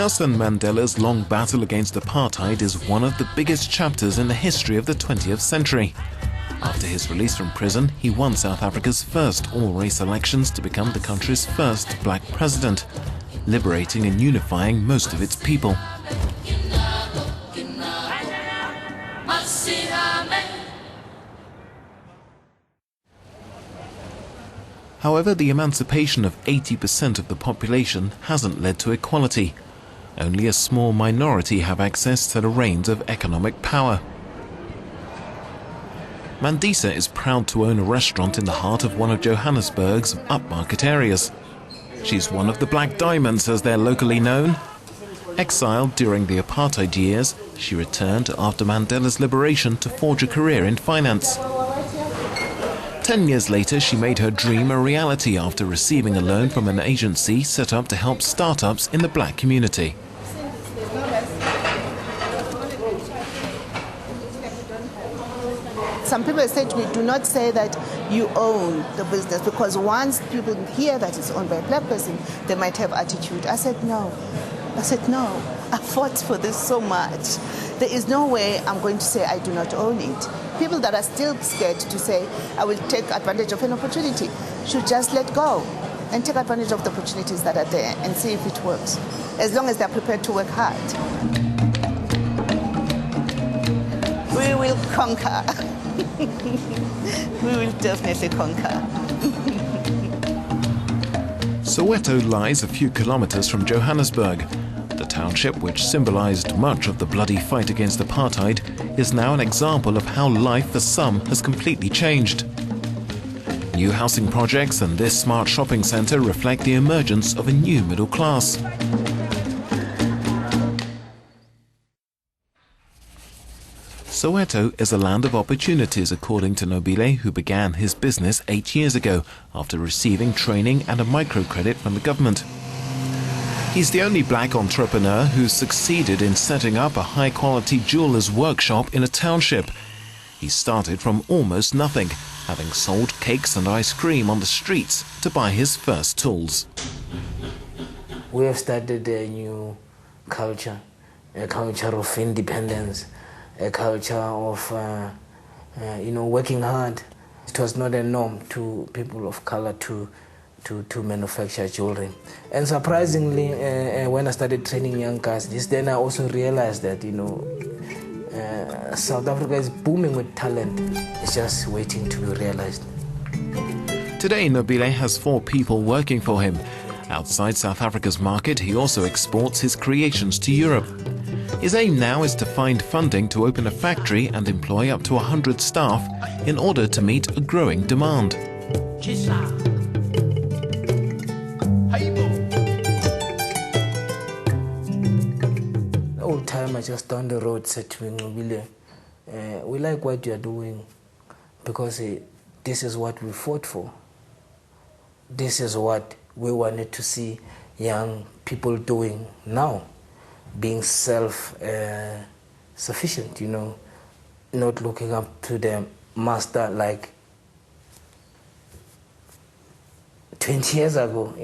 Nelson Mandela's long battle against apartheid is one of the biggest chapters in the history of the 20th century. After his release from prison, he won South Africa's first all-race elections to become the country's first black president, liberating and unifying most of its people. However, the emancipation of 80% of the population hasn't led to equality. Only a small minority have access to the reins of economic power. Mandisa is proud to own a restaurant in the heart of one of Johannesburg's upmarket areas. She's one of the Black Diamonds, as they're locally known. Exiled during the apartheid years, she returned after Mandela's liberation to forge a career in finance. 10 years later, she made her dream a reality after receiving a loan from an agency set up to help startups in the black community. Some people say to me, do not say that you own the business, because once people hear that it's owned by a black person, they might have attitude. I said, no. I fought for this so much. There is no way I'm going to say I do not own it. People that are still scared to say, I will take advantage of an opportunity, should just let go and take advantage of the opportunities that are there and see if it works, as long as they're prepared to work hard. We will conquer. We will definitely conquer. Soweto lies a few kilometers from Johannesburg. The township, which symbolized much of the bloody fight against apartheid, is now an example of how life for some has completely changed. New housing projects and this smart shopping center reflect the emergence of a new middle class. Soweto is a land of opportunities, according to Nobile, who began his business 8 years ago after receiving training and a microcredit from the government. He's the only black entrepreneur who's succeeded in setting up a high-quality jeweler's workshop in a township. He started from almost nothing, having sold cakes and ice cream on the streets to buy his first tools. We have started a new culture, a culture of independence, a culture of working hard. It was not a norm to people of color to manufacture jewelry. And surprisingly, when I started training young guys, then I also realized that, South Africa is booming with talent. It's just waiting to be realized. Today, Nobile has 4 people working for him. Outside South Africa's market, he also exports his creations to Europe. His aim now is to find funding to open a factory and employ up to 100 staff in order to meet a growing demand. Old timer just down the road said to me, we like what you are doing because this is what we fought for. This is what we wanted to see young people doing now, being self-sufficient, not looking up to the master like 20 years ago,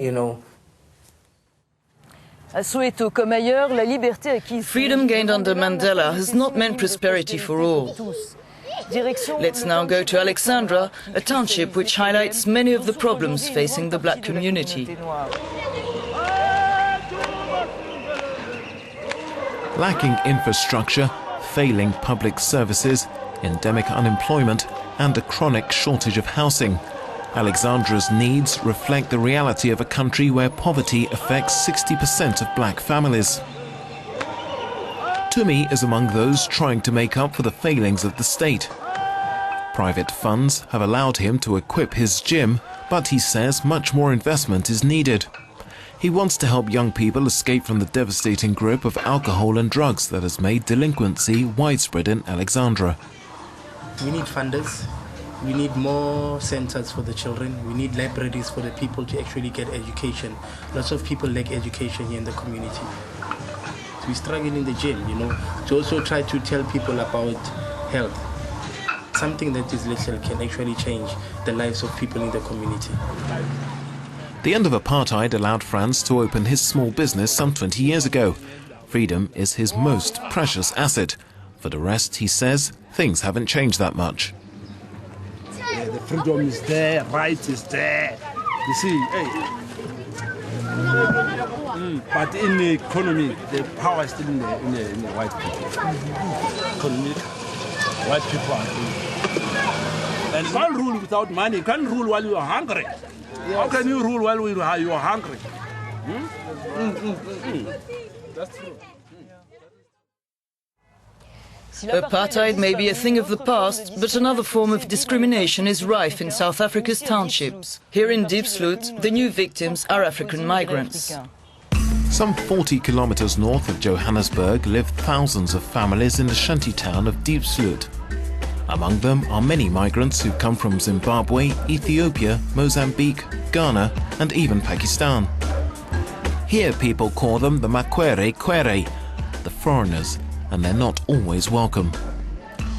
Freedom gained under Mandela has not meant prosperity for all. Let's now go to Alexandra, a township which highlights many of the problems facing the black community. Lacking infrastructure, failing public services, endemic unemployment, and a chronic shortage of housing. Alexandra's needs reflect the reality of a country where poverty affects 60% of black families. Tumi is among those trying to make up for the failings of the state. Private funds have allowed him to equip his gym, but he says much more investment is needed. He wants to help young people escape from the devastating grip of alcohol and drugs that has made delinquency widespread in Alexandra. We need funders. We need more centers for the children. We need libraries for the people to actually get education. Lots of people lack education here in the community. We struggle in the gym, to also try to tell people about health. Something that is little can actually change the lives of people in the community. The end of apartheid allowed Frans to open his small business some 20 years ago. Freedom is his most precious asset. For the rest, he says, things haven't changed that much. The freedom is there, right is there. You see, hey. But in the economy, the power is still in the white people. Economic, white people are doing. And you can't rule without money. You can't rule while you are hungry. Yes. How can you rule while you are hungry? That's true. Apartheid may be a thing of the past, but another form of discrimination is rife in South Africa's townships. Here in Diepsloot, the new victims are African migrants. Some 40 kilometers north of Johannesburg live thousands of families in the shanty town of Diepsloot. Among them are many migrants who come from Zimbabwe, Ethiopia, Mozambique, Ghana and even Pakistan. Here people call them the Makwere, the foreigners, and they're not always welcome.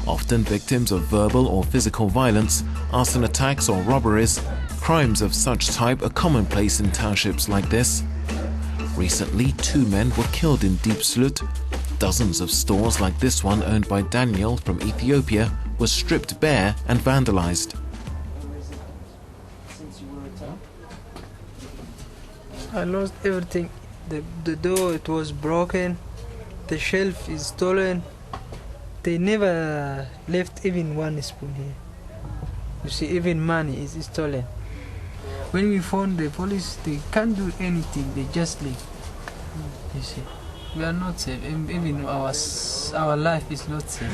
Often victims of verbal or physical violence, arson attacks or robberies, crimes of such type are commonplace in townships like this. Recently, 2 men were killed in Diepsloot. Dozens of stores like this one owned by Daniel from Ethiopia were stripped bare and vandalized. I lost everything. The door, it was broken. The shelf is stolen. They never left even one spoon here. You see, even money is stolen. When we phone the police, they can't do anything. They just leave. You see, we are not safe. Even our life is not safe.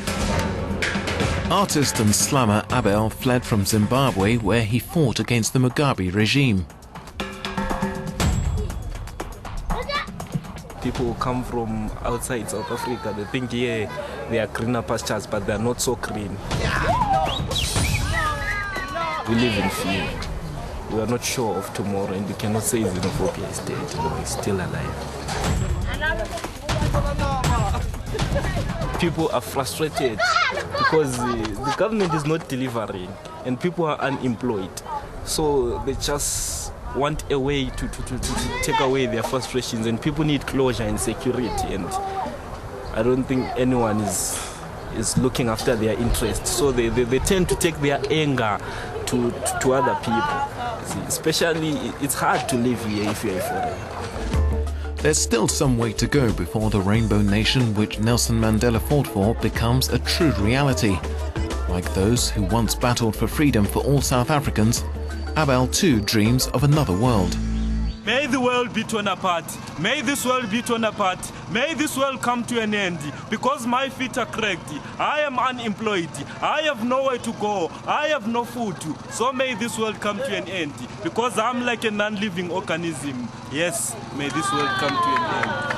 Artist and slammer Abel fled from Zimbabwe, where he fought against the Mugabe regime. People who come from outside South Africa, they think here they are greener pastures, but they are not so green. We live in fear. We are not sure of tomorrow, and we cannot say Xenophobia is dead. No, it's still alive. People are frustrated because the government is not delivering, and people are unemployed. So they just want a way to take away their frustrations, and people need closure and security, and I don't think anyone is looking after their interests. So they tend to take their anger to other people. See, especially, it's hard to live here if you're a foreigner. There's still some way to go before the Rainbow Nation, which Nelson Mandela fought for, becomes a true reality. Like those who once battled for freedom for all South Africans, Abel too dreams of another world. May the world be torn apart. May this world be torn apart. May this world come to an end. Because my feet are cracked. I am unemployed. I have nowhere to go. I have no food. So may this world come to an end. Because I'm like a non-living organism. Yes, may this world come to an end.